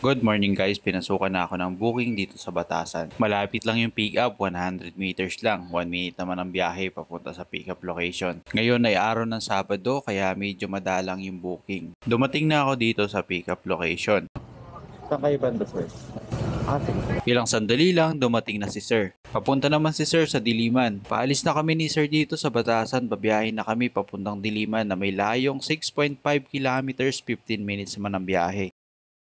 Good morning guys, pinasukan na ako ng booking dito sa Batasan. Malapit lang yung pick up, 100 meters lang. 1 minute naman ang biyahe papunta sa pick up location. Ngayon ay araw ng Sabado kaya medyo madalang yung booking. Dumating na ako dito sa pick up location. Saan kayo banda, sir? Sige. Ilang sandali lang, dumating na si Sir. Papunta naman si Sir sa Diliman. Paalis na kami ni Sir dito sa Batasan. Babiyahin na kami papuntang Diliman na may layong 6.5 kilometers, 15 minutes naman ang biyahe.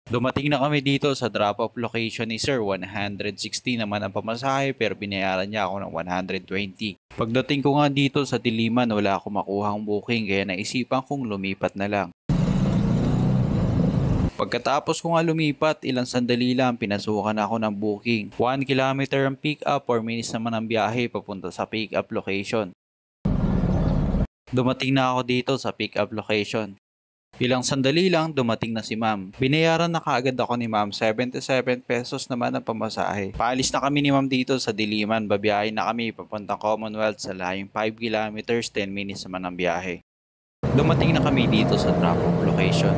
Dumating na kami dito sa drop-off location ni Sir. 160 naman ang pamasahe pero binayaran niya ako ng 120. Pagdating ko nga dito sa Diliman, wala akong makuhang booking kaya naisipan kong lumipat na lang. Pagkatapos ko nga lumipat, ilang sandali lang pinasukan ako ng booking. 1 kilometer ang pick up, 4 minutes naman ang biyahe papunta sa pick up location. Dumating na ako dito sa pick up location. Ilang sandali lang, dumating na si ma'am. Binayaran na kaagad ako ni ma'am, 77 pesos naman ang pamasahe. Paalis na kami ni ma'am dito sa Diliman, babiyahin na kami papuntang Commonwealth sa layong 5 kilometers, 10 minutes naman ang biyahe. Dumating na kami dito sa drop-off location.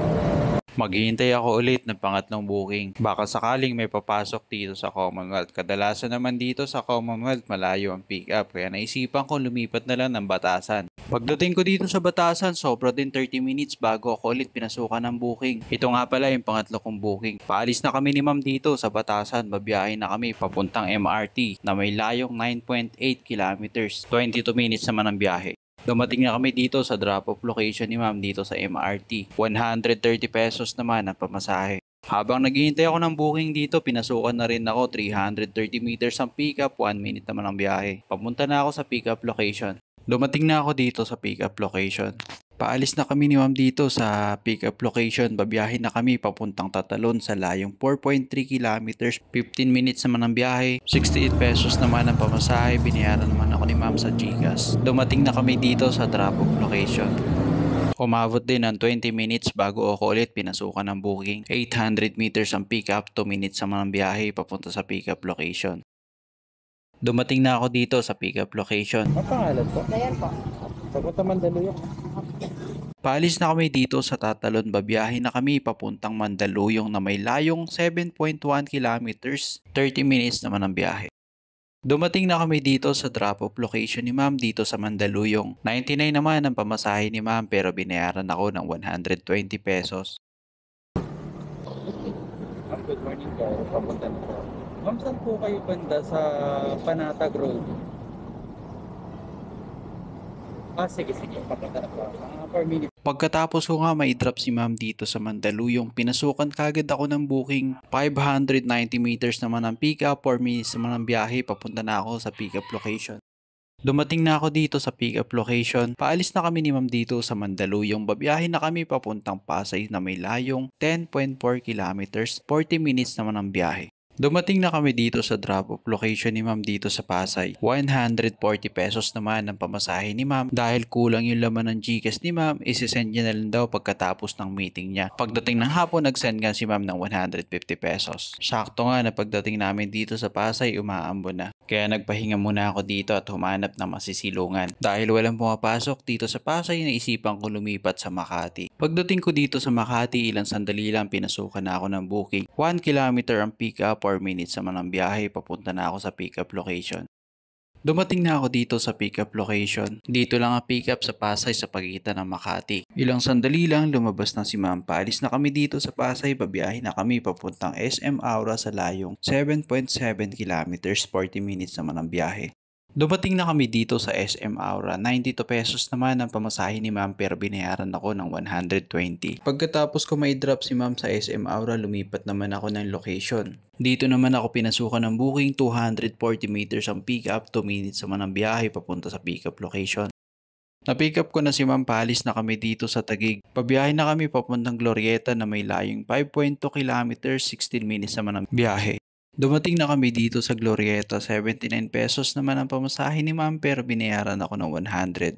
Maghihintay ako ulit ng pangatlong booking. Baka sakaling may papasok dito sa Commonwealth. Kadalasan naman dito sa Commonwealth malayo ang pick up kaya naisipan ko lumipat na lang ng Batasan. Pagdating ko dito sa Batasan, sobra din 30 minutes bago ako ulit pinasukan ng booking. Ito nga pala yung pangatlo kong booking. Paalis na kami ni ma'am dito sa Batasan. Babiyahin na kami papuntang MRT na may layong 9.8 kilometers. 22 minutes naman ang biyahe. Dumating na kami dito sa drop-off location ni ma'am dito sa MRT. 130 pesos naman ang pamasahe. Habang naghihintay ako ng booking dito, pinasukan na rin ako 330 meters ang pick-up, 1 minute naman ang biyahe. Papunta na ako sa pick-up location. Dumating na ako dito sa pick-up location. Paalis na kami ni ma'am dito sa pick-up location. Babiyahin na kami papuntang Tatalon sa layong 4.3 kilometers, 15 minutes naman ang biyahe. 68 pesos naman ang pamasahe. Binayaran naman ako ni ma'am sa GCash. Dumating na kami dito sa drop-off location. Umabot din ng 20 minutes bago ako ulit pinasukan ng booking. 800 meters ang pick-up, 2 minutes naman ang biyahe papunta sa pick-up location. Dumating na ako dito sa pick-up location. Ang pangalan po? Dayan po. Sagot naman Mandaluyong. Paalis na kami dito sa Tatalon, babiyahin na kami papuntang Mandaluyong na may layong 7.1 kilometers, 30 minutes naman ang biyahe. Dumating na kami dito sa drop-off location ni ma'am dito sa Mandaluyong. 99 naman ang pamasahe ni ma'am pero binayaran ako ng 120 pesos. Good morning po. Papunta na po. Ma'am, saan po kayo banda sa Panatag Road? Sige. Papunta na po. 4 minutes. Pagkatapos ko nga mai-drop si ma'am dito sa Mandaluyong, pinasukan kagad ako ng booking. 590 meters naman ang pick-up, 4 minutes naman ang biyahe, papunta na ako sa pick-up location. Dumating na ako dito sa pick-up location. Paalis na kami ni ma'am dito sa Mandaluyong. Babiyahin na kami papuntang Pasay na may layong 10.4 kilometers, 40 minutes naman ang biyahe. Dumating na kami dito sa drop-off location ni ma'am dito sa Pasay. 140 pesos naman ang pamasahe ni ma'am. Dahil kulang yung laman ng GCash ni ma'am, isisend niya na lang daw pagkatapos ng meeting niya. Pagdating ng hapon, nag-send nga si ma'am ng 150 pesos. Sakto nga na pagdating namin dito sa Pasay, umaambon na. Kaya nagpahinga muna ako dito at humanap ng masisilungan. Dahil walang pumapasok dito sa Pasay, naisipan ko lumipat sa Makati. Pagdating ko dito sa Makati, ilang sandali lang pinasukan na ako ng booking. 1 kilometer ang pick up, 4 minutes naman ang biyahe, papunta na ako sa pick up location. Dumating na ako dito sa pick-up location. Dito lang ang pick-up sa Pasay sa pagitan ng Makati. Ilang sandali lang lumabas na si ma'am. Paalis na kami dito sa Pasay. Babiyahin na kami papuntang SM Aura sa layong 7.7 kilometers, 40 minutes naman ang biyahe. Dumating na kami dito sa SM Aura. 92 pesos naman ang pamasahe ni ma'am pero binayaran ako ng 120. Pagkatapos ko may drop si ma'am sa SM Aura, lumipat naman ako ng location. Dito naman ako pinasukan ng booking, 240 meters ang pick up, 2 minutes naman ang biyahe papunta sa pick up location. Na-pick up ko na si ma'am, paalis na kami dito sa Taguig. Pabiyahin na kami papuntang Glorieta na may layong 5.2 kilometers, 16 minutes naman ang biyahe. Dumating na kami dito sa Glorieta, 79 pesos naman ang pamasahe ni ma'am pero binayaran ako ng 100.